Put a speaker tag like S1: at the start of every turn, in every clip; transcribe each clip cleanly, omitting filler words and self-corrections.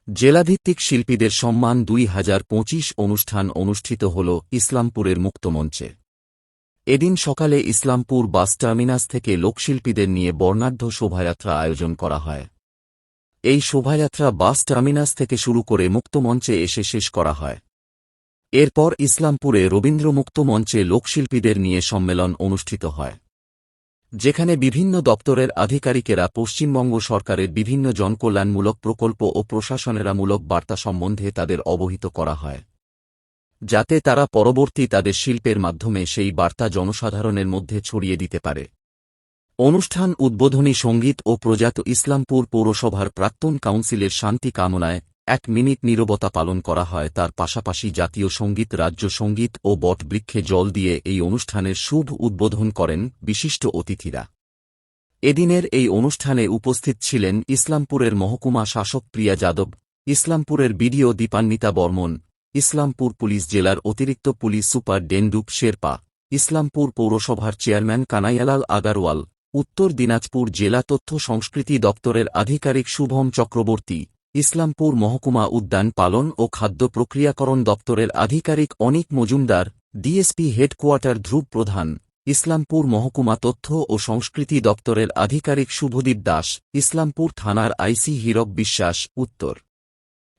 S1: জেলাভিত্তিক শিল্পীদের সম্মান 2025 অনুষ্ঠান অনুষ্ঠিত হল ইসলামপুরের মুক্তমঞ্চে। এদিন সকালে ইসলামপুর বাস টার্মিনাস থেকে লোকশিল্পীদের নিয়ে বর্ণাঢ্য শোভাযাত্রা আয়োজন করা হয়। এই শোভাযাত্রা বাস টার্মিনাস থেকে শুরু করে মুক্তমঞ্চে এসে শেষ করা হয়। এরপর ইসলামপুরে রবীন্দ্র মুক্তমঞ্চে লোকশিল্পীদের নিয়ে সম্মেলন অনুষ্ঠিত হয়, যেখানে বিভিন্ন দপ্তরের আধিকারিকেরা পশ্চিমবঙ্গ সরকারের বিভিন্ন জনকল্যাণমূলক প্রকল্প ও প্রশাসনেরামূলক বার্তা সম্বন্ধে তাদের অবহিত করা হয়, যাতে তারা পরবর্তী তাদের শিল্পের মাধ্যমে সেই বার্তা জনসাধারণের মধ্যে ছড়িয়ে দিতে পারে। অনুষ্ঠান উদ্বোধনী সঙ্গীত ও প্রয়াত ইসলামপুর পৌরসভার প্রাক্তন কাউন্সিলের শান্তি কামনায় 1 মিনিট নীরবতা পালন করা হয়। তার পাশাপাশি জাতীয় সঙ্গীত, রাজ্য সঙ্গীত ও বটবৃক্ষে জল দিয়ে এই অনুষ্ঠানের শুভ উদ্বোধন করেন বিশিষ্ট অতিথিরা। এদিনের এই অনুষ্ঠানে উপস্থিত ছিলেন ইসলামপুরের মহকুমা শাসক প্রিয়া যাদব, ইসলামপুরের বিডিও দীপান্বিতা বর্মন, ইসলামপুর পুলিশ জেলার অতিরিক্ত পুলিশ সুপার ডেন্ডুক শেরপা, ইসলামপুর পৌরসভার চেয়ারম্যান কানাইয়ালাল আগারওয়াল, উত্তর দিনাজপুর জেলা তথ্য সংস্কৃতি দপ্তরের আধিকারিক শুভম চক্রবর্তী, ইসলামপুর মহকুমা উদ্যান পালন ও খাদ্য প্রক্রিয়াকরণ দপ্তরের আধিকারিক অনিক মজুমদার, ডিএসপি হেডকোয়ার্টার ধ্রুব প্রধান, ইসলামপুর মহকুমা তথ্য ও সংস্কৃতি দপ্তরের আধিকারিক শুভদীপ দাস, ইসলামপুর থানার আইসি হীরক বিশ্বাস, উত্তর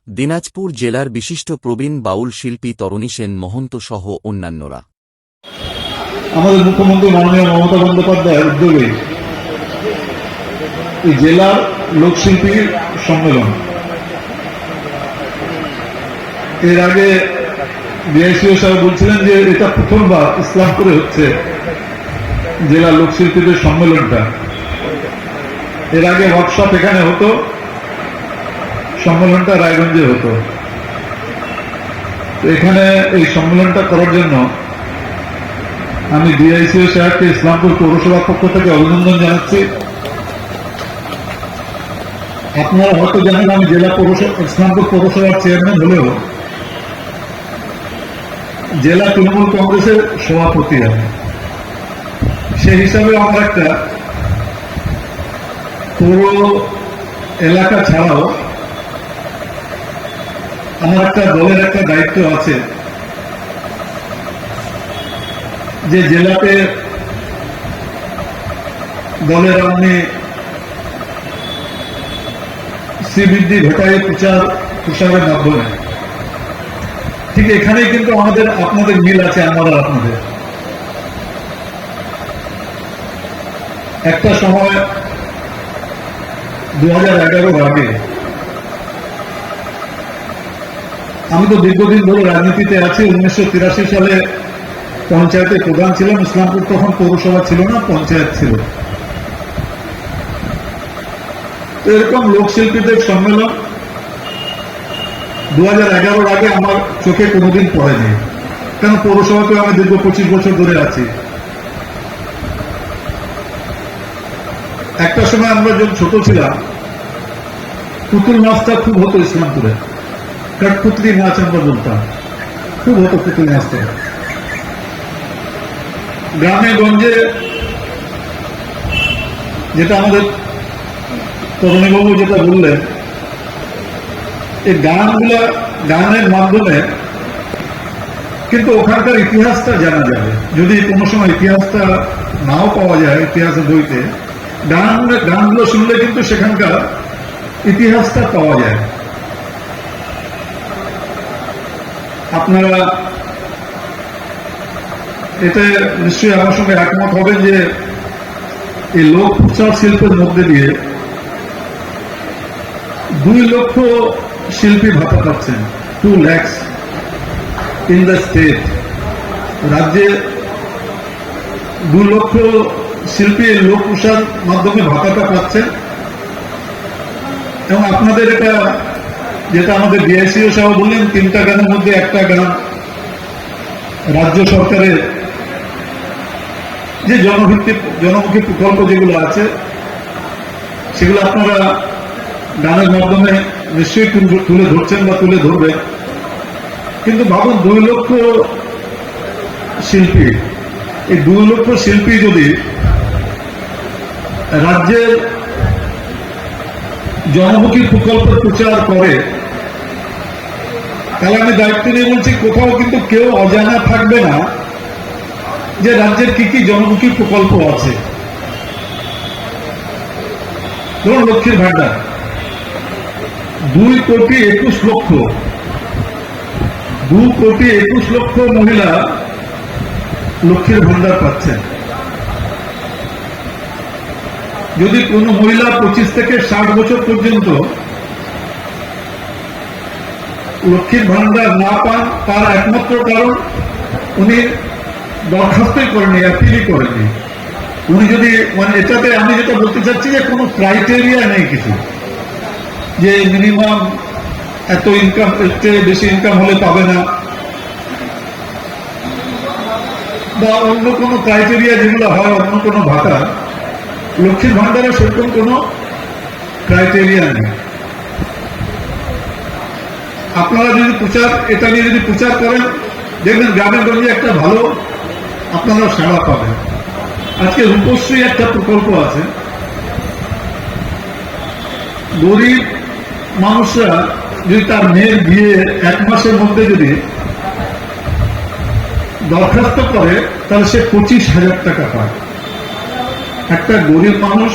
S1: দিনাজপুর জেলার বিশিষ্ট প্রবীণ বাউল শিল্পী তরণী সেন মহন্ত সহ অন্যান্যরা।
S2: আমাদের মুখ্যমন্ত্রী মাননীয় মমতা বন্দ্যোপাধ্যায়ের উদ্যোগে এই জেলার লোকশিল্পী সম্মেলন, এর আগে ডিআইসিও সাহেব বলছিলেন যে এটা প্রথমবার ইসলামপুরে হচ্ছে জেলা লোকশিল্পীদের সম্মেলনটা। এর আগে ওয়ার্কশপ এখানে হতো, সম্মেলনটা রায়গঞ্জে হতো। এখানে এই সম্মেলনটা করার জন্য আমি ডিআইসিও সাহেবকে ইসলামপুর পৌরসভার পক্ষ থেকে অভিনন্দন জানাচ্ছি। আপনারা হয়তো জানেন আমি ইসলামপুর পৌরসভার চেয়ারম্যান হলেও জেলা তৃণমূল কংগ্রেসের সভাপতি আমি। সেই হিসাবে আমার একটা পৌর এলাকা ছাড়াও আমার একটা দলের একটা দায়িত্ব আছে, যে জেলাতে দলের আমি শ্রীবৃদ্ধি ঘটায় প্রচারের মাধ্যমে, ঠিক এখানেই কিন্তু আপনাদের মিল আছে আমাদের আপনাদের। একটা সময় 2011 আগে আমি তো দীর্ঘদিন ধরে রাজনীতিতে আছি। 1983 সালে পঞ্চায়েতের প্রধান ছিলাম। ইসলামপুর তখন পৌরসভা ছিল না, পঞ্চায়েত ছিল। এরকম লোকশিল্পীদের সম্মেলন 2011 আগে আমার চোখে কোনোদিন পড়েনি, কারণ পৌরসভাতে আমি দীর্ঘ 25 বছর ধরে আছি। একটা সময় আমরা যখন ছোট ছিলাম, পুতুল নাচটা খুব হতো ইসলামপুরে, কাঠপুতলি নাচ আমরা বলতাম, খুব হতো পুতুল নাচটা। গ্রামে গঞ্জে, যেটা আমাদের তরুণীবাবু যেটা বললেন, এই গানের মাধ্যমে কিন্তু ওখানকার ইতিহাসটা জানা যাবে। যদি কোনো সময় ইতিহাসটা নাও পাওয়া যায় ইতিহাসের বইতে, গানগুলো শুনলে কিন্তু সেখানকার ইতিহাসটা পাওয়া যায়। আপনারা এতে নিশ্চয়ই আমার সঙ্গে একমত হবেন যে এই লোক প্রচার শিল্পের মধ্যে দিয়ে 2 লক্ষ শিল্পী ভাতা পাচ্ছেন। 2 lakhs ইন দ্য স্টেট। রাজ্যে 2 লক্ষ শিল্পী লোক প্রচার মাধ্যমে ভাতাটা পাচ্ছেন। এবং আপনাদের এটা, যেটা আমাদের ডিআইসিও সাহেব বললেন, 3টা গানের মধ্যে একটা গান রাজ্য সরকারের যে জনমুখী প্রকল্প যেগুলো আছে, সেগুলো আপনারা গানের মাধ্যমে নিশ্চয়ই তুলে ধরছেন বা তুলে ধরবেন। কিন্তু ভাবুন, 2 লক্ষ শিল্পী, এই 2 লক্ষ শিল্পী যদি রাজ্যের জনমুখী প্রকল্প প্রচার করে, তাহলে আমি দায়িত্ব নিয়ে বলছি, কোথাও কিন্তু কেউ অজানা থাকবে না যে রাজ্যের কি কি জনমুখী প্রকল্প আছে। ধরুন লক্ষ্মীর ভান্ডার 2,21,00,000, 2,21,00,000 মহিলা লক্ষ্মীর ভান্ডার পাচ্ছেন। যদি কোনো মহিলা 25 থেকে 60 বছর পর্যন্ত লক্ষ্মীর ভান্ডার না পান, তার একমাত্র কারণ উনি দরখাস্তই করেনি, অ্যাপিলই করেনি। উনি যদি এটাতে আমি যেটা বলতে চাচ্ছি যে কোনো ক্রাইটেরিয়া নেই কিছু, যে মিনিমাম এত ইনকাম, এর চেয়ে বেশি ইনকাম হলে পাবে না, বা অন্য কোনো ক্রাইটেরিয়া যেগুলো হয় অন্য কোনো ভাতা। লক্ষ্মীর ভান্ডারে সেরকম কোনো ক্রাইটেরিয়া নেই। আপনারা যদি এটা নিয়ে যদি প্রচার করেন, দেখবেন গ্রামে গঞ্জে একটা ভালো আপনারা সেবা পাবেন। আজকে রূপশ্রী একটা প্রকল্প আছে, গরিব মানুষরা যদি তার মেয়ের বিয়ে 1 মাসের মধ্যে যদি দরখাস্ত করে, তাহলে সে 25,000 টাকা পায়। একটা গরিব মানুষ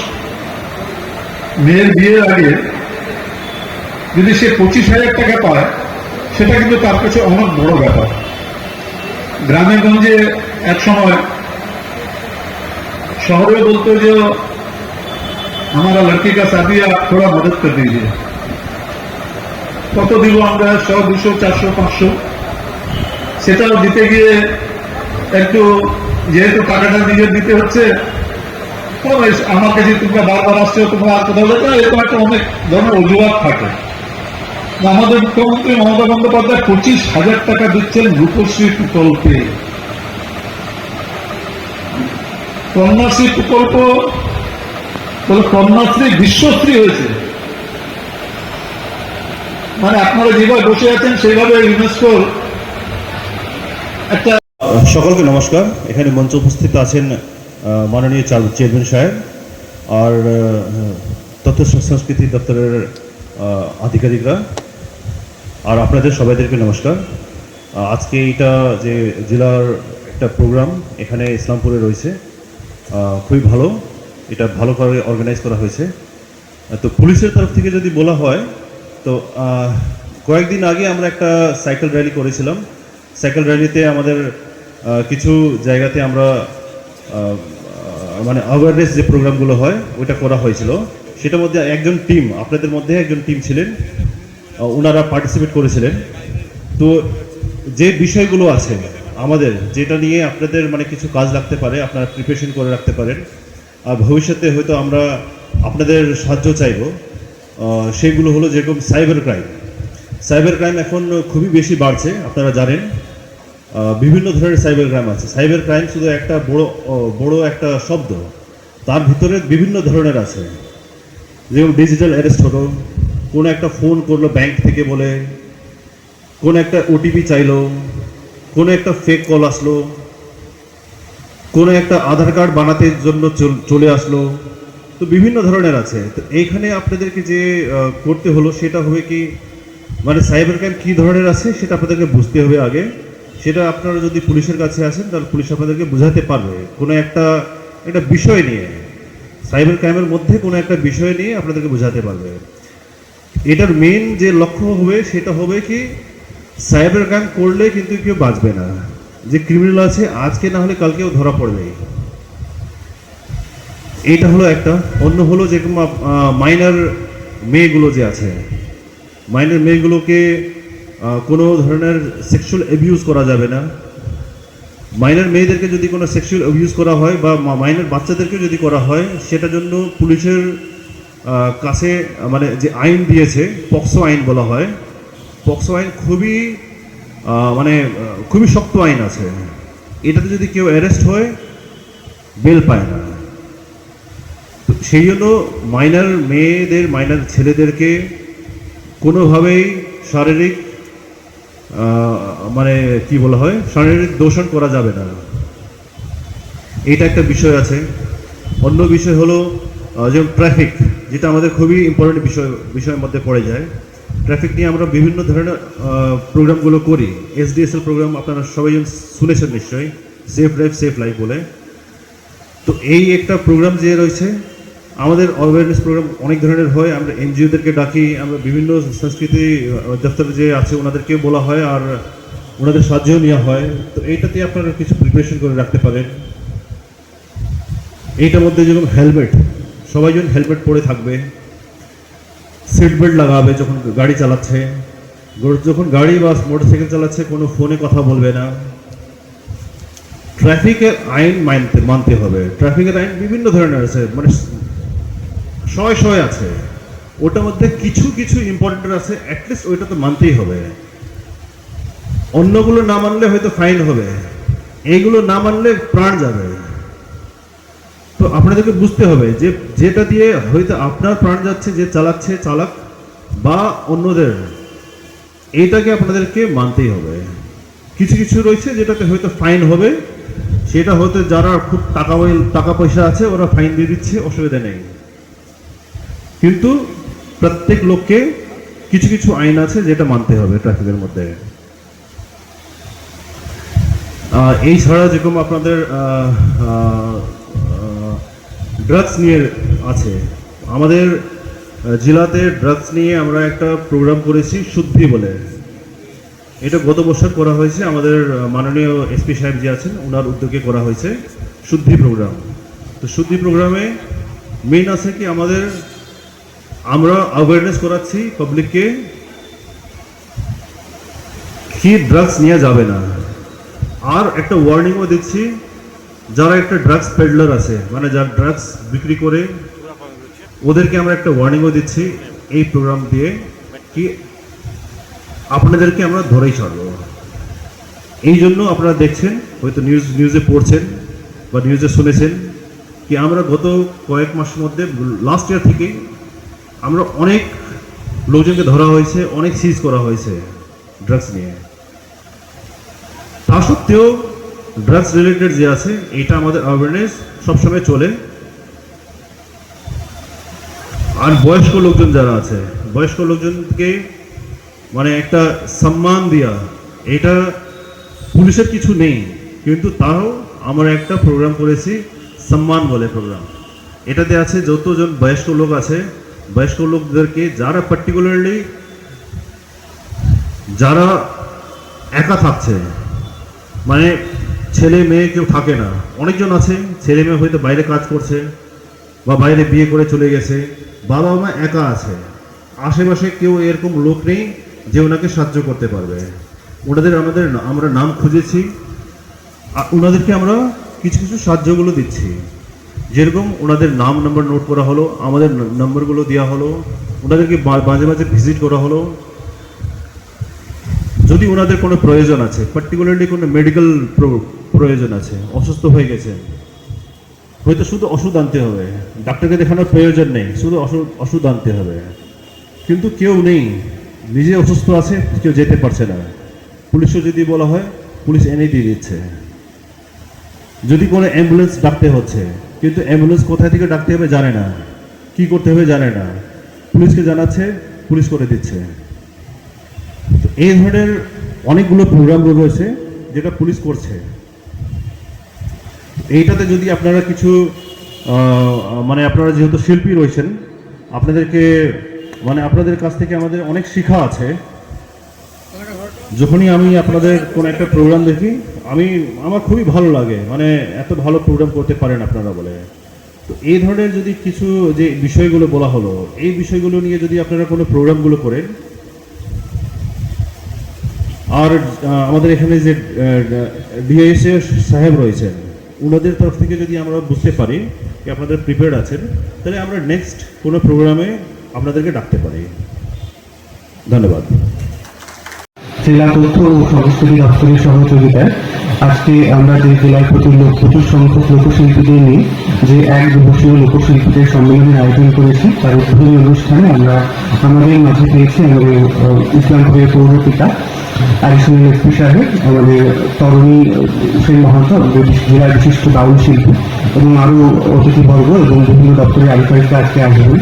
S2: মেয়ের বিয়ের আগে যদি সে 25,000 টাকা পায়, সেটা কিন্তু তার কাছে অনেক বড় ব্যাপার। গ্রামে গঞ্জে এক সময় শহরে বলতো যে हमारा लड़की का शादी आप थोड़ा मदद कर दीजिए, কত দিব আমরা, 100, 200, 400, 500, সেটাও দিতে গিয়ে একটু যেহেতু টাকাটা নিজের দিতে হচ্ছে, আমার কাছে তোমরা বারবার আসছে, তোমরা আর কোথাও যেতে, এরকম একটা অনেক ধরনের অজুহাত থাকে। আমাদের মুখ্যমন্ত্রী মমতা বন্দ্যোপাধ্যায় 25,000 টাকা দিচ্ছেন রূপশ্রী প্রকল্পে। কন্যাশ্রী প্রকল্প কন্যাশ্রী বিশ্বশ্রী হয়েছে, আপনারা যেভাবে বসে আছেন সেইভাবে ইউনেস্কোর একটা।
S3: সকলকে নমস্কার। এখানে মঞ্চে উপস্থিত আছেন মাননীয় চেয়ারম্যান সাহেব আর তথ্য সংস্কৃতি দপ্তরের আধিকারিকরা, আর আপনাদের সবাইদেরকে নমস্কার। আজকে এটা যে জেলার একটা প্রোগ্রাম এখানে ইসলামপুরে রয়েছে, খুবই ভালো, এটা ভালো করে অর্গানাইজ করা হয়েছে। তো পুলিশের তরফ থেকে যদি বলা হয়, তো কয়েকদিন আগে আমরা একটা সাইকেল র্যালি করেছিলাম। সাইকেল র্যালিতে আমাদের কিছু জায়গাতে আমরা অ্যাওয়ারনেস যে প্রোগ্রামগুলো হয় ওইটা করা হয়েছিল। সেটার মধ্যে একজন টিম, আপনাদের মধ্যে একজন টিম ছিলেন, ওনারা পার্টিসিপেট করেছিলেন। তো যে বিষয়গুলো আছে আমাদের, যেটা নিয়ে আপনাদের কিছু কাজ লাগতে পারে, আপনারা প্রিপারেশন করে রাখতে পারেন, আর ভবিষ্যতে হয়তো আমরা আপনাদের সাহায্য চাইব, সেগুলো হলো যেরকম সাইবার ক্রাইম। সাইবার ক্রাইম এখন খুবই বেশি বাড়ছে, আপনারা জানেন। বিভিন্ন ধরনের সাইবার ক্রাইম আছে। সাইবার ক্রাইম শুধু একটা বড় একটা শব্দ, তার ভিতরে বিভিন্ন ধরনের আছে। যেমন ডিজিটাল অ্যারেস্ট হলো, কোনো একটা ফোন করলো ব্যাংক থেকে বলে, কোন একটা ওটিপি চাইলো, কোনো একটা ফেক কল আসলো, কোনো একটা আধার কার্ড বানাতে জন্য চলে আসলো। তো বিভিন্ন ধরনের আছে। তো এইখানে আপনাদেরকে যে করতে হলো সেটা হবে কি, সাইবার ক্রাইম কী ধরনের আছে সেটা আপনাদেরকে বুঝতে হবে আগে। সেটা আপনারা যদি পুলিশের কাছে আসেন, তাহলে পুলিশ আপনাদেরকে বোঝাতে পারবে কোনো একটা বিষয় নিয়ে, সাইবার ক্রাইমের মধ্যে কোনো একটা বিষয় নিয়ে আপনাদেরকে বোঝাতে পারবে। এটার মেন যে লক্ষ্য হবে সেটা হবে কি, সাইবার ক্রাইম করলে কিন্তু কেউ বাঁচবে না। যে ক্রিমিনাল আছে আজকে না হলে কালকেও ধরা পড়বে। এইটা হলো একটা। অন্য হলো যেরকম মাইনর মেয়েগুলো যে আছে, মাইনর মেয়েগুলোকে কোনো ধরনের সেক্সুয়াল অ্যাবিউজ করা যাবে না। মাইনর মেয়েদেরকে যদি কোনো সেক্সুয়াল অ্যাবিউজ করা হয় বা মাইনর বাচ্চাদেরকে যদি করা হয়, সেটার জন্য পুলিশের কাছে যে আইন দিয়েছে, পক্সো আইন বলা হয়। পক্সো আইন খুবই শক্ত আইন আছে। এটাতে যদি কেউ অ্যারেস্ট হয়, বেল পায় না। সেই জন্য মাইনর মেয়েদের, মাইনর ছেলেদেরকে কোনোভাবেই শারীরিক কি বলা হয়, শারীরিক দূষণ করা যাবে না। এটা একটা বিষয় আছে। অন্য বিষয় হলো যেমন ট্রাফিক, যেটা আমাদের খুবই ইম্পর্টেন্ট বিষয়ের মধ্যে পড়ে যায়। ট্রাফিক নিয়ে আমরা বিভিন্ন ধরনের প্রোগ্রামগুলো করি। SDSL প্রোগ্রাম আপনারা সবাই শুনেছেন নিশ্চয়ই, সেফ ড্রাইভ সেফ লাইফ বলে। তো এই একটা প্রোগ্রাম যে রয়েছে, আমাদের অ্যাওয়ারনেস প্রোগ্রাম অনেক ধরনের হয়। আমরা এনজিওদেরকে ডাকি, আমরা বিভিন্ন সংস্কৃতি দপ্তর যে আছে ওনাদেরকে বলা হয়, আর ওনাদের সাহায্যও নেওয়া হয়। তো এইটাতে আপনারা কিছু প্রিপারেশন করে রাখতে পারেন। এইটার মধ্যে যেমন হেলমেট, সবাই যেন হেলমেট পরে থাকবে, সিট বেল্ট লাগাবে যখন গাড়ি চালাচ্ছে, যখন গাড়ি বা মোটরসাইকেল চালাচ্ছে কোনো ফোনে কথা বলবে না। ট্রাফিকের আইন মানতে হবে। ট্রাফিকের আইন বিভিন্ন ধরনের আছে, মানে শয় আছে। ওটার মধ্যে কিছু কিছু ইম্পর্টেন্ট আছে, অ্যাটলিস্ট ওইটা তো মানতেই হবে। অন্যগুলো না মানলে হয়তো ফাইন হবে, এইগুলো না মানলে প্রাণ যাবে। তো আপনাদেরকে বুঝতে হবে যে যেটা দিয়ে হয়তো আপনার প্রাণ যাচ্ছে, যে চালাচ্ছে চালাক বা অন্যদের, এইটাকে আপনাদেরকে মানতেই হবে। কিছু কিছু রয়েছে যেটাতে হয়তো ফাইন হবে, সেটা হয়তো যারা খুব টাকা পয়সা আছে ওরা ফাইন দিয়ে দিচ্ছে, অসুবিধা নেই। কিন্তু প্রত্যেক লোককে কিছু কিছু আইন আছে যেটা মানতে হবে ট্রাফিকের মধ্যে। এই ছাড়া যেরকম আপনাদের ড্রাগস নিয়ে আছে, আমাদের জেলাতে ড্রাগস নিয়ে আমরা একটা প্রোগ্রাম করেছি শুদ্ধি বলে। এটা গত বছর করা হয়েছে, আমাদের মাননীয় SP সাহেব যে আছেন ওনার উদ্যোগে করা হয়েছে শুদ্ধি প্রোগ্রাম। তো শুদ্ধি প্রোগ্রামে মেইন আছে কি আমরা অ্যাওয়ারনেস করাচ্ছি পাবলিককে কি ড্রাগস নিয়ে যাবে না, আর একটা ওয়ার্নিংও দিচ্ছি যারা একটা ড্রাগস পেডলার আছে, মানে যারা ড্রাগস বিক্রি করে, ওদেরকে আমরা একটা ওয়ার্নিংও দিচ্ছি এই প্রোগ্রাম দিয়ে কি আপনাদেরকে আমরা ধরেই ছাড়বো। এই জন্য আপনারা দেখছেন, হয়তো নিউজে পড়ছেন বা নিউজে শুনেছেন কি আমরা গত কয়েক মাসের মধ্যে লাস্ট ইয়ার থেকে আমরা অনেক লোকজনকে ধরা হয়েছে, অনেক সিজ করা হয়েছে ড্রাগস নিয়ে। তা সত্ত্বেও ড্রাগস রিলেটেড যে আছে এটা আমাদের অ্যাওয়ারনেস সবসময় চলে। আর বয়স্ক লোকজন যারা আছে, বয়স্ক লোকজনকে মানে একটা সম্মান দেওয়া, এটা পুলিশের কিছু নেই, কিন্তু তাও আমরা একটা প্রোগ্রাম করেছি সম্মান বলে প্রোগ্রাম। এটাতে আছে যতজন বয়স্ক লোক আছে, বয়স্ক লোকদেরকে যারা পার্টিকুলারলি যারা একা থাকছে, মানে ছেলে মেয়ে কেউ থাকে না, অনেকজন আছে ছেলে মেয়ে হয়তো বাইরে কাজ করছে বা বাইরে বিয়ে করে চলে গেছে, বাবা মা একা আছে, আশেপাশে কেউ এরকম লোক নেই যে ওনাকে সাহায্য করতে পারবে। আমরা নাম খুঁজেছি, ওনাদেরকে আমরা কিছু কিছু সাহায্যগুলো দিচ্ছি। যেরকম ওনাদের নাম নাম্বার নোট করা হলো, আমাদের নাম্বারগুলো দেওয়া হলো, ওনাদেরকে মাঝে মাঝে ভিজিট করা হলো। যদি ওনাদের কোনো প্রয়োজন আছে, পার্টিকুলারলি কোনো মেডিকেল প্রয়োজন আছে, অসুস্থ হয়ে গেছে, হয়তো শুধু ওষুধ আনতে হবে, ডাক্তারকে দেখানোর প্রয়োজন নেই, শুধু ওষুধ আনতে হবে, কিন্তু কেউ নেই, নিজে অসুস্থ আছে, কেউ যেতে পারছে না, পুলিশও যদি বলা হয় পুলিশ এনে দিয়ে দিচ্ছে। যদি কোনো অ্যাম্বুলেন্স ডাকতে হচ্ছে, কিন্তু অ্যাম্বুলেন্স কোথায় থেকে ডাকতে হবে জানে না, কি করতে হবে জানে না, পুলিশকে জানাচ্ছে, পুলিশ করে দিচ্ছে। তো এই ধরনের অনেকগুলো প্রোগ্রাম রয়েছে যেটা পুলিশ করছে। এইটাতে যদি আপনারা কিছু মানে আপনারা যেহেতু শিল্পী রয়েছেন, আপনাদেরকে মানে আপনাদের কাছ থেকে আমাদের অনেক শিক্ষা আছে। যখনই আমি আপনাদের কোনো একটা প্রোগ্রাম দেখি আমার খুবই ভালো লাগে, মানে এত ভালো প্রোগ্রাম করতে পারেন আপনারা বলে। তো এই ধরনের যদি কিছু যে বিষয়গুলো বলা হলো, এই বিষয়গুলো নিয়ে যদি আপনারা কোনো প্রোগ্রামগুলো করেন, আর আমাদের এখানে যে ডিআইএসএ সাহেব রয়েছেন ওনাদের তরফ থেকে যদি আমরা বুঝতে পারি যে আপনাদের প্রিপেয়ার্ড আছেন, তাহলে আমরা নেক্সট কোনো প্রোগ্রামে আপনাদেরকে ডাকতে পারি। ধন্যবাদ।
S4: জেলা তথ্য ও সংস্কৃতি দপ্তরের সহযোগিতায় আজকে আমরা যে জেলার প্রচুর সংখ্যক লোকশিল্পীদের নিয়ে যে এক দিবসীয় লোকশিল্পীদের সম্মেলনের আয়োজন করেছি, তার উদ্বোধনী অনুষ্ঠানে আমরা আমাদের মাঝে পেয়েছি আমাদের ইসলামপুরের পৌরপিতা অ্যাডিশনাল এসপি সাহেব, আমাদের তরুণী সেন মহান্ত, আমাদের জেলার বিশিষ্ট বাউল শিল্পী, এবং আরও অতিথিবর্গ এবং বিভিন্ন দপ্তরের আধিকারিকরা আজকে আসবেন।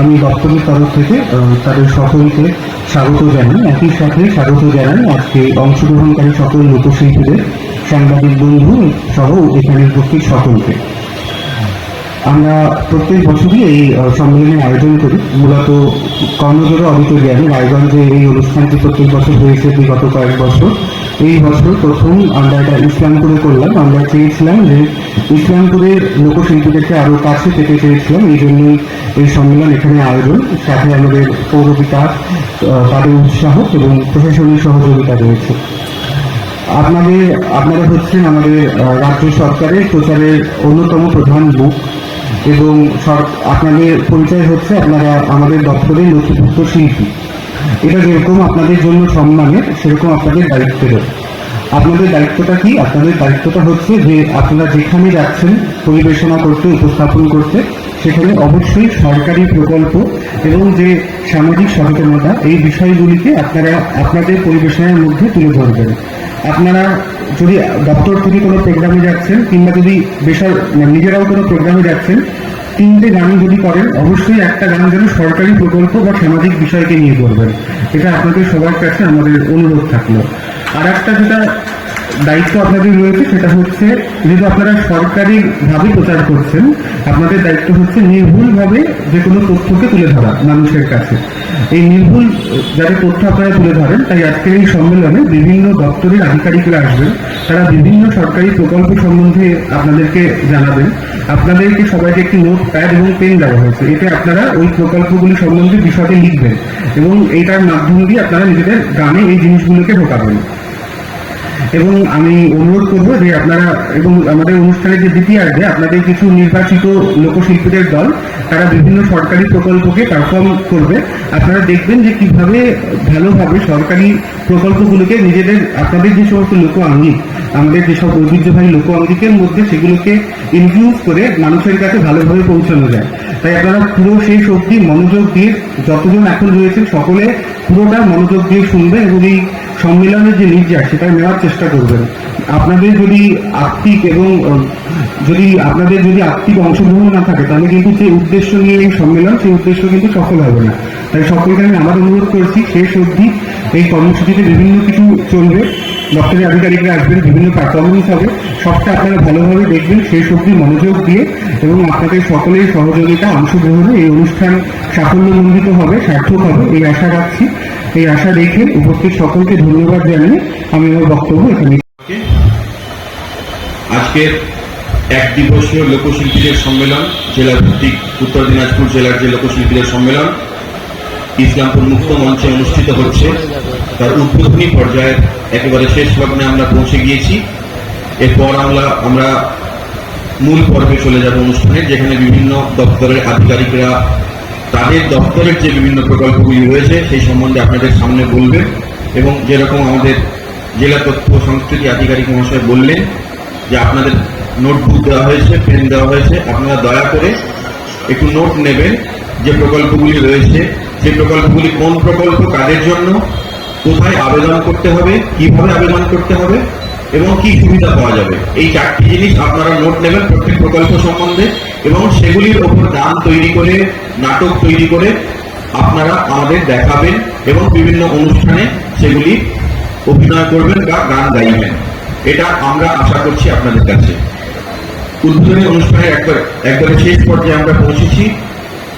S4: আমি দপ্তরের তরফ থেকে তাদের সকলকে স্বাগত জানাই। একই সাথে স্বাগত জানাই আজকে অংশগ্রহণকারী সকল লোকশিল্পীদের, সাংবাদিক বন্ধু সহ এখানে উপস্থিত সকলকে। আমরা প্রত্যেক বছরই এই সম্মেলনের আয়োজন করি। মূলত কর্ণজোড়া অডিটোরিয়ামে রায়গঞ্জে এই অনুষ্ঠানটি প্রত্যেক বছর হয়েছে বিগত কয়েক বছর। এই বছর প্রথম আমরা এটা ইসলামপুরে করলাম। আমরা চেয়েছিলাম যে ইসলামপুরের লোকশিল্পীদেরকে আরো কাছে পেতে চেয়েছিলাম, এই জন্যই এই সম্মেলন এখানে আয়োজন। সাথে আমাদের পৌর বিকাশ, তাদের উৎসাহ এবং প্রশাসনিক সহযোগিতা রয়েছে। আপনারা হচ্ছেন আমাদের রাজ্য সরকারের প্রচারের অন্যতম প্রধান মুখ এবং আপনাদের পরিচয় হচ্ছে আপনারা আমাদের দপ্তরের নথিভুক্ত শিল্পী। এটা যেরকম আপনাদের জন্য সম্মানের, সেরকম আপনাদের দায়িত্বেরও। আপনাদের দায়িত্বটা কি? আপনাদের দায়িত্বটা হচ্ছে যে আপনারা যেখানে যাচ্ছেন পরিবেশনা করতে, উপস্থাপন করতে, সেখানে অবশ্যই সরকারি প্রকল্প এবং যে সামাজিক সচেতনতা, এই বিষয়গুলিকে আপনারা আপনাদের পরিবেশনার মধ্যে তুলে ধরবেন। আপনারা যদি দপ্তর থেকে কোনো প্রোগ্রামে যাচ্ছেন কিংবা যদি নিজেরাও কোনো প্রোগ্রামে যাচ্ছেন, 3টে গান যদি করেন, অবশ্যই একটা গান যেন সরকারি প্রকল্প বা সামাজিক বিষয়কে নিয়ে করবেন। এটা আপনাদের সবার কাছে আমাদের অনুরোধ থাকলো। আর একটা যেটা দায়িত্ব আপনাদের রয়েছে সেটা হচ্ছে, যেহেতু আপনারা সরকারি ভাবে প্রচার করছেন, আপনাদের দায়িত্ব হচ্ছে নির্ভুলভাবে যে কোনো তথ্যকে তুলে ধরা মানুষের কাছে। এই নির্ভুল যাতে তথ্য আপনারা তুলে ধরেন, তাই আজকের এই সম্মেলনে বিভিন্ন দপ্তরের আধিকারিকরা আসবেন। তারা বিভিন্ন সরকারি প্রকল্প সম্বন্ধে আপনাদেরকে জানাবেন। আপনাদেরকে সবাইকে একটি নোট প্যাড এবং পেন দেওয়া হয়েছে। এতে আপনারা ওই প্রকল্পগুলি সম্বন্ধে বিষয়টি লিখবেন এবং এইটার মাধ্যম দিয়ে আপনারা নিজেদের গানে এই জিনিসগুলোকে ঢোকাবেন। এবং আমি অনুরোধ করব যে আপনারা, এবং আমাদের অনুষ্ঠানের যে দ্বিতীয়ার্ধে আপনাদের কিছু নির্বাচিত লোকশিল্পীদের দল, তারা বিভিন্ন সরকারি প্রকল্পকে পারফর্ম করবে। আপনারা দেখবেন যে কিভাবে ভালোভাবে সরকারি প্রকল্পগুলোকে নিজেদের, আপনাদের যে সমস্ত লোকাঙ্গিক, আমাদের যেসব ঐতিহ্যবাহী লোকাঙ্গিকের মধ্যে সেগুলোকে ইনফ্লুয়েন্স করে মানুষের কাছে ভালোভাবে পৌঁছানো যায়। তাই আপনারা পুরো শেষ অবধি মনোযোগ দিয়ে, যতজন এখন রয়েছেন সকলে পুরোটা মনোযোগ দিয়ে শুনবেন এবং এই সম্মেলনের যে নির্যাস সেটা নেওয়ার চেষ্টা করবেন। আপনাদের যদি আত্মিক অংশগ্রহণ না থাকে, তাহলে কিন্তু যে উদ্দেশ্য নিয়ে এই সম্মেলন, সেই উদ্দেশ্য কিন্তু সফল হবে না। তাই সকলকে আমি আবার অনুরোধ করছি, শেষ অবধি এই কর্মসূচিতে বিভিন্ন কিছু চলবে, দপ্তরের আধিকারিকরা আসবেন, বিভিন্ন পারফরমেন্স হবে, সবটা আপনারা ভালোভাবে দেখবেন শেষ অবধি মনোযোগ দিয়ে, এবং আপনাদের সকলের সহযোগিতা, অংশগ্রহণে এই অনুষ্ঠান সাফল্যমণ্ডিত হবে, সার্থক হবে, এই আশা রাখছি। এই আশা রেখে উপস্থিত সকলকে ধন্যবাদ জানিয়ে আমি আমার বক্তব্য এখানে।
S5: আজকের এক দিবসীয় লোকশিল্পীদের সম্মেলন, জেলা ভিত্তিক উত্তর দিনাজপুর জেলার যে লোকশিল্পীদের সম্মেলন ইসলামপুর মুক্ত মঞ্চে অনুষ্ঠিত হচ্ছে, তার উদ্বোধনী পর্যায়ের একেবারে শেষ লগ্নে আমরা পৌঁছে গিয়েছি। এরপর আমরা মূল পর্বে চলে যাব অনুষ্ঠানের, যেখানে বিভিন্ন দপ্তরের আধিকারিকরা তাদের দপ্তরের যে বিভিন্ন প্রকল্পগুলি রয়েছে সেই সম্বন্ধে আপনাদের সামনে বলবেন। এবং যেরকম আমাদের জেলা তথ্য সংস্কৃতি আধিকারিক মহাশয় বললেন যে আপনাদের নোটবুক দেওয়া হয়েছে, পেন দেওয়া হয়েছে, আপনারা দয়া করে একটু নোট নেবেন যে প্রকল্পগুলি রয়েছে, যে প্রকল্পগুলি কোন প্রকল্প, কাদের জন্য, কোথায় আবেদন করতে হবে, কিভাবে আবেদন করতে হবে এবং কি সুবিধা পাওয়া যাবে। এই 4টি জিনিস আপনারা নোট নেবেন প্রত্যেক প্রকল্প সম্বন্ধে, এবং সেগুলির ওপর গান তৈরি করে, নাটক তৈরি করে আপনারা আমাদের দেখাবেন এবং বিভিন্ন অনুষ্ঠানে সেগুলি অভিনয় করবেন বা গান গাইবেন। এটা আমরা আশা করছি আপনাদের কাছে। উদ্বোধনী অনুষ্ঠানের একবারে শেষ পর্যায়ে আমরা পৌঁছেছি।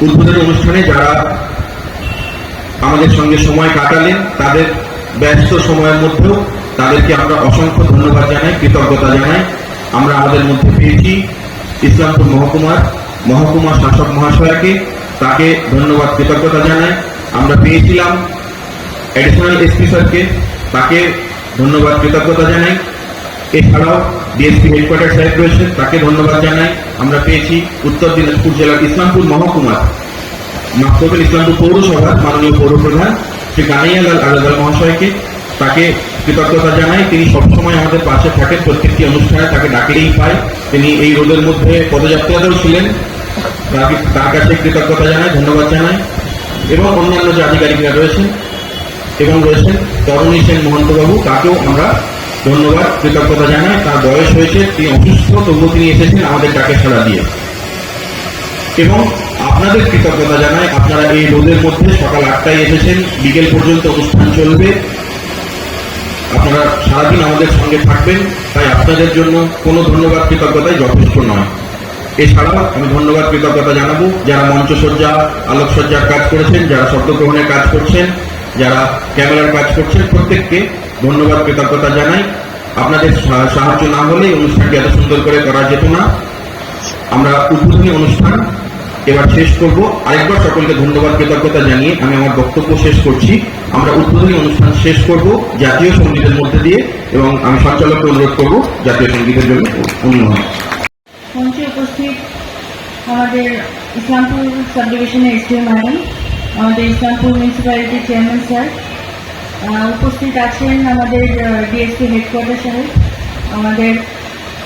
S5: উদ্বোধনী অনুষ্ঠানে যারা আমাদের সঙ্গে সময় কাটালেন, তাদের ব্যস্ত সময়ের মধ্যেও তাদেরকে আমরা অসংখ্য ধন্যবাদ জানাই, কৃতজ্ঞতা জানাই। আমরা আমাদের মধ্যে পেয়েছি ইসলামপুর মহকুমা শাসক মহাশয়কে, তাকে ধন্যবাদ কৃতজ্ঞতা জানাই। আমরা পেয়েছিলাম অ্যাডিশনাল এসপি স্যারকে, তাকে ধন্যবাদ কৃতজ্ঞতা জানাই। এছাড়াও ডিএসপি হেডকোয়ার্টার সাহেব রয়েছেন, তাকে ধন্যবাদ জানাই। আমরা পেয়েছি উত্তর দিনাজপুর জেলার ইসলামপুর মহকুমার, ইসলামপুর পৌরসভার মাননীয় পৌরপ্রধান শ্রী কানাইয়ালাল আজাদ মহাশয়কে, তাকে কৃতজ্ঞতা জানাই। তিনি সবসময় আমাদের পাশে থাকেন, প্রত্যেকটি অনুষ্ঠানে তাকে ডাকলেই পাই। তিনি এই রোদের মধ্যে পদযাত্রাতেও ছিলেন, তার কাছে কৃতজ্ঞতা জানাই, ধন্যবাদ জানাই। এবং অন্যান্য যে আধিকারিকরা রয়েছেন তরুণী সেন মহন্তবাবু, তাকেও আমরা ধন্যবাদ কৃতজ্ঞতা জানাই। তার বয়স হয়েছে, তিনি অসুস্থ, তবুও তিনি এসেছেন আমাদের ডাকে সাড়া দিয়ে। এবং আপনাদের কৃতজ্ঞতা জানাই। আপনারা এই রোদের মধ্যে সকাল 8টায় এসেছেন, বিকেল পর্যন্ত অনুষ্ঠান চলবে, আপনারা সারাদিন আমাদের সঙ্গে থাকবেন, তাই আপনাদের জন্য কোনো ধন্যবাদ কৃতজ্ঞতাই যথেষ্ট নয়। এছাড়াও আমি ধন্যবাদ কৃতজ্ঞতা জানাবো যারা মঞ্চসজ্জা আলোকসজ্জার কাজ করেছেন, যারা শব্দগ্রহণের কাজ করছেন, যারা ক্যামেরার কাজ করছেন, প্রত্যেককে ধন্যবাদ কৃতজ্ঞতা জানাই। আপনাদের সাহায্য না হলে অনুষ্ঠানটি এত সুন্দর করে করা যেত না। আমরা উদ্বোধনী অনুষ্ঠান এবার শেষ করব। আরেকবার সকলকে ধন্যবাদ কৃতজ্ঞতা জানিয়ে আমি আমার বক্তব্য শেষ করছি। আমরা উদ্বোধনী অনুষ্ঠান শেষ করব জাতীয় সঙ্গীতের মধ্যে দিয়ে, এবং আমি সঞ্চালককে অনুরোধ করব জাতীয় সঙ্গীতের জন্য অনুমোদন।
S6: মঞ্চে উপস্থিত আমাদের ইসলামপুর সাব ডিভিশনের এসডিও ম্যাডাম, আমাদের ইসলামপুর মিউনিসিপ্যালিটির চেয়ারম্যান স্যার, উপস্থিত আছেন আমাদের ডিএসপি হেডকোয়ার্টার সাহেব, আমাদের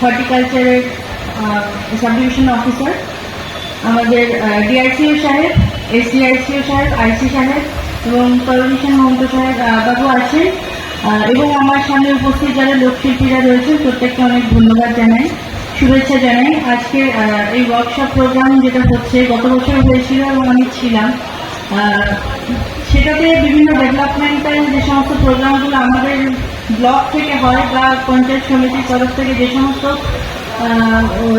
S6: হর্টিকালচারের সাব ডিভিশন অফিসার, আমাদের ডিআইসিও সাহেব, এসডিআইসিও সাহেব, আইসি সাহেব এবং তরুণীশন মহন্ত সাহেব বাবু আছেন, এবং আমার সামনে উপস্থিত যারা লোকশিল্পীরা রয়েছেন প্রত্যেককে অনেক ধন্যবাদ জানাই, শুভেচ্ছা জানাই। আজকে এই ওয়ার্কশপ প্রোগ্রাম যেটা হচ্ছে গত বছর হয়েছিল এবং আমি ছিলাম, সেটাতে বিভিন্ন ডেভেলপমেন্টাল যে সমস্ত প্রোগ্রামগুলো আমাদের ব্লক থেকে হয় বা পঞ্চায়েত সমিতির তরফ থেকে যে সমস্ত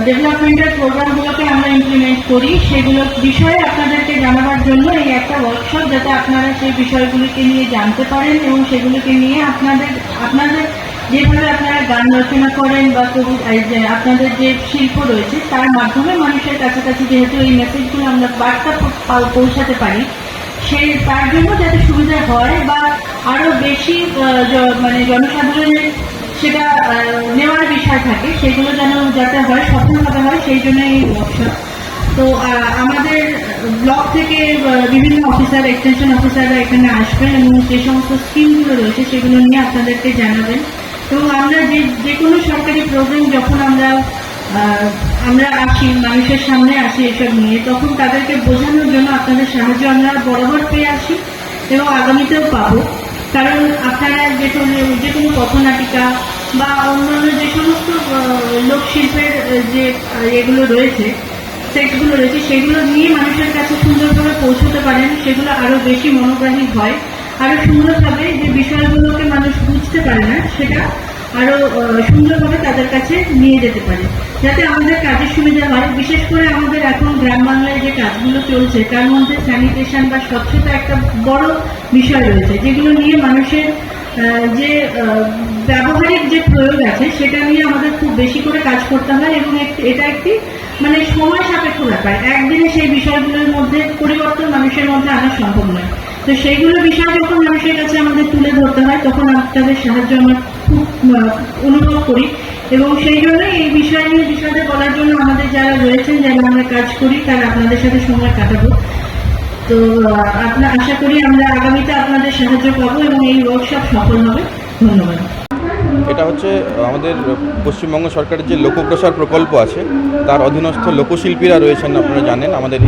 S6: ডেভেলপমেন্টাল প্রোগ্রামগুলোকে আমরা ইমপ্লিমেন্ট করি, সেগুলো বিষয়ে আপনাদেরকে জানাবার জন্য এই একটা ওয়ার্কশপ, যাতে আপনারা সেই বিষয়গুলিকে নিয়ে জানতে পারেন এবং সেগুলোকে নিয়ে আপনাদের যেভাবে আপনারা গান রচনা করেন বা আপনাদের যে শিল্প রয়েছে তার মাধ্যমে মানুষের কাছাকাছি যেহেতু এই মেসেজগুলো আমরা বার্তা পৌঁছাতে পারি, তার জন্য যাতে সুবিধা হয় বা আরো বেশি মানে জনসাধারণের সেটা নেওয়ার বিষয় থাকে, সেগুলো যেন যাতে হয় সফলভাবে হয়, সেই জন্য এই ওয়ার্কশপ। তো আমাদের ব্লক থেকে বিভিন্ন অফিসার, এক্সটেনশন অফিসাররা এখানে আসবেন এবং যে সমস্ত স্কিমগুলো রয়েছে সেগুলো নিয়ে আপনাদেরকে জানাবেন। এবং আমরা যে কোনো সরকারি প্রোগ্রাম যখন আমরা আসি, মানুষের সামনে আসি এসব নিয়ে, তখন তাদেরকে বোঝানোর জন্য আপনাদের সাহায্য আমরা বরাবর পেয়ে আসি এবং আগামীতেও পাবো। কারণ আপনারা যে কোনো পথনাটিকা বা অন্যান্য যে সমস্ত লোকশিল্পের যে এগুলো রয়েছে, সেটগুলো রয়েছে, সেগুলো নিয়ে মানুষের কাছে সুন্দরভাবে পৌঁছতে পারেন, সেগুলো আরো বেশি মনোগ্রাহী হয়, আরো সুন্দরভাবে যে বিষয়গুলোকে মানুষ বুঝতে পারে না সেটা আরো সুন্দরভাবে তাদের কাছে নিয়ে যেতে পারে, যাতে আমাদের কাজের সুবিধা হয়। বিশেষ করে আমাদের এখন গ্রাম বাংলায় যে কাজগুলো চলছে তার মধ্যে স্যানিটেশন বা স্বচ্ছতা একটা বড় বিষয় রয়েছে, যেগুলো নিয়ে মানুষের যে ব্যবহারিক যে প্রয়োগ আছে সেটা নিয়ে আমাদের খুব বেশি করে কাজ করতে হয় এবং এটা একটি মানে সময় সাপেক্ষ ব্যাপার। একদিনে সেই বিষয়গুলোর মধ্যে পরিবর্তন মানুষের মধ্যে আনা সম্ভব নয়। তো সেইগুলো বিষয় যখন মানুষের কাছে আমাদের তুলে ধরতে হয় তখন আপনাদের সাহায্য আমরা খুব অনুভব করি, এবং সেই জন্য এই বিষয় নিয়ে বিষয়টা বলার জন্য আমাদের যারা রয়েছেন, যারা আমরা কাজ করি, তারা আপনাদের সাথে সময় কাটাবো। তো আশা করি আমরা আগামীতে আপনাদের সাহায্য পাবো এবং এই ওয়ার্কশপ সফল হবে। ধন্যবাদ।
S7: এটা হচ্ছে আমাদের পশ্চিমবঙ্গ সরকারের যে লোকপ্রসার প্রকল্প আছে তার অধীনস্থ লোকশিল্পীরা রয়েছেন। আপনারা জানেন আমাদের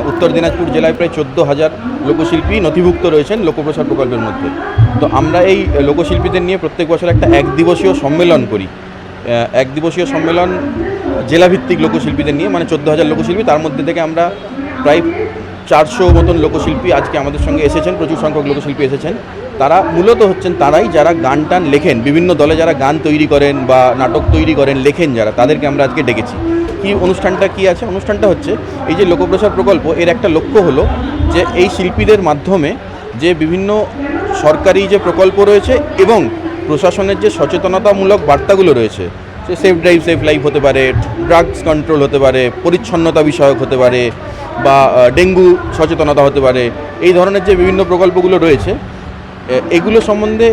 S7: উত্তর দিনাজপুর জেলায় প্রায় 14,000 লোকশিল্পী নথিভুক্ত রয়েছেন লোকপ্রসার প্রকল্পের মধ্যে। তো আমরা এই লোকশিল্পীদের নিয়ে প্রত্যেক বছর একটা একদিবসীয় সম্মেলন করি। একদিবসীয় সম্মেলন জেলাভিত্তিক লোকশিল্পীদের নিয়ে, মানে 14,000 লোকশিল্পী, তার মধ্যে থেকে আমরা প্রায় 400 মতন লোকশিল্পী আজকে আমাদের সঙ্গে এসেছেন। প্রচুর সংখ্যক লোকশিল্পী এসেছেন। তারা মূলত হচ্ছেন তারাই যারা গান টান লেখেন, বিভিন্ন দলে যারা গান তৈরি করেন বা নাটক তৈরি করেন, লেখেন যারা, তাদেরকে আমরা আজকে ডেকেছি। কি অনুষ্ঠানটা কি আছে? অনুষ্ঠানটা হচ্ছে এই যে লোকপ্রসার প্রকল্প, এর একটা লক্ষ্য হলো যে এই শিল্পীদের মাধ্যমে যে বিভিন্ন সরকারি যে প্রকল্প রয়েছে এবং প্রশাসনের যে সচেতনতামূলক বার্তাগুলো রয়েছে, সে সেফ ড্রাইভ সেফ লাইফ হতে পারে, ড্রাগস কন্ট্রোল হতে পারে, পরিচ্ছন্নতা বিষয়ক হতে পারে, বা ডেঙ্গু সচেতনতা হতে পারে, এই ধরনের যে বিভিন্ন প্রকল্পগুলো রয়েছে এগুলো সম্বন্ধে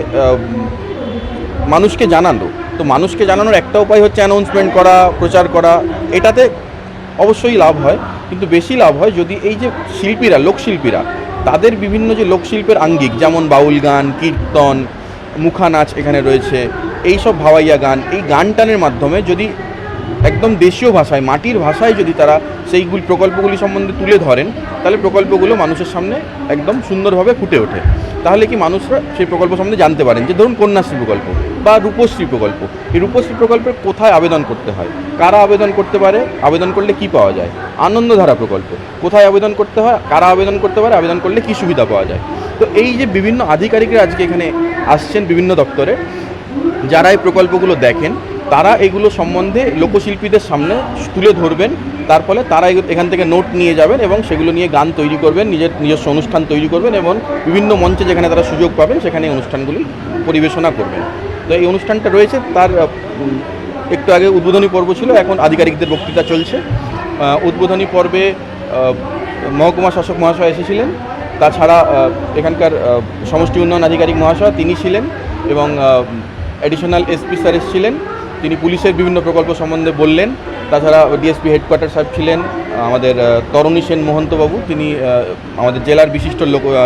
S7: মানুষকে জানানো। তো মানুষকে জানানোর একটা উপায় হচ্ছে অ্যানাউন্সমেন্ট করা, প্রচার করা। এটাতে অবশ্যই লাভ হয়, কিন্তু বেশি লাভ হয় যদি এই যে শিল্পীরা, লোকশিল্পীরা, তাদের বিভিন্ন যে লোকশিল্পের আঙ্গিক, যেমন বাউল গান, কীর্তন, মুখা নাচ এখানে রয়েছে, এই সব ভাওয়াইয়া গান, এই গান টানের মাধ্যমে যদি একদম দেশীয় ভাষায়, মাটির ভাষায় যদি তারা সেইগুলি প্রকল্পগুলি সম্বন্ধে তুলে ধরেন, তাহলে প্রকল্পগুলো মানুষের সামনে একদম সুন্দরভাবে ফুটে ওঠে। তাহলে কি মানুষরা সেই প্রকল্প সম্বন্ধে জানতে পারেন, যে ধরুন কন্যাশ্রী প্রকল্প বা রূপশ্রী প্রকল্প, এই রূপশ্রী প্রকল্পের কোথায় আবেদন করতে হয়, কারা আবেদন করতে পারে, আবেদন করলে কি পাওয়া যায়। আনন্দধারা প্রকল্প কোথায় আবেদন করতে হয়, কারা আবেদন করতে পারে, আবেদন করলে কি সুবিধা পাওয়া যায়। তো এই যে বিভিন্ন আধিকারিকরা আজকে এখানে আসছেন বিভিন্ন দপ্তরে, যারা এই প্রকল্পগুলো দেখেন, তারা এগুলো সম্বন্ধে লোকশিল্পীদের সামনে তুলে ধরবেন। তার ফলে তারা এখান থেকে নোট নিয়ে যাবেন এবং সেগুলো নিয়ে গান তৈরি করবেন, নিজস্ব অনুষ্ঠান তৈরি করবেন এবং বিভিন্ন মঞ্চে যেখানে তারা সুযোগ পাবেন সেখানে এই অনুষ্ঠানগুলি পরিবেশনা করবেন। তো এই অনুষ্ঠানটা রয়েছে, তার একটু আগে উদ্বোধনী পর্ব ছিল, এখন আধিকারিকদের বক্তৃতা চলছে। উদ্বোধনী পর্বে মহকুমা শাসক মহাশয় এসেছিলেন, তাছাড়া এখানকার সমষ্টি উন্নয়ন আধিকারিক মহাশয় তিনি ছিলেন এবং অ্যাডিশনাল এসপি স্যার এসেছিলেন, তিনি পুলিশের বিভিন্ন প্রকল্প সম্বন্ধে বললেন। তাছাড়া ডিএসপি হেডকোয়ার্টার সাহেব ছিলেন, আমাদের তরণী সেন মহন্তবাবু, তিনি আমাদের জেলার বিশিষ্ট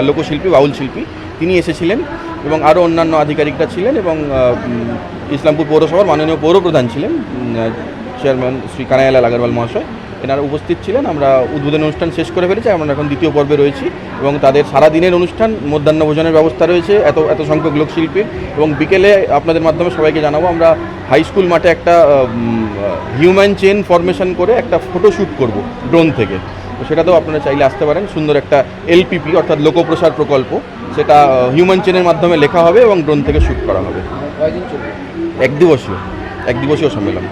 S7: লোকশিল্পী, বাউল শিল্পী, তিনি এসেছিলেন এবং আরও অন্যান্য আধিকারিকরা ছিলেন এবং ইসলামপুর পৌরসভার মাননীয় পৌরপ্রধান ছিলেন, চেয়ারম্যান শ্রী কানাইয়ালাল আগরওয়াল মহাশয়, এনারা উপস্থিত ছিলেন। আমরা উদ্বোধনী অনুষ্ঠান শেষ করে ফেলেছি, আমরা এখন দ্বিতীয় পর্বে রয়েছি এবং তাদের সারাদিনের অনুষ্ঠান, মধ্যাহ্নভোজনের ব্যবস্থা রয়েছে এত সংখ্যক লোকশিল্পীর। এবং বিকেলে আপনাদের মাধ্যমে সবাইকে জানাবো, আমরা হাই স্কুল মাঠে একটা হিউম্যান চেন ফরমেশন করে একটা ফটোশ্যুট করব ড্রোন থেকে। তো সেটাতেও আপনারা চাইলে আসতে পারেন। সুন্দর একটা এলপিপি অর্থাৎ লোকপ্রসার প্রকল্প, সেটা হিউম্যান চেনের মাধ্যমে লেখা হবে এবং ড্রোন থেকে শ্যুট করা হবে। এক দিবসীয় সম্মেলন।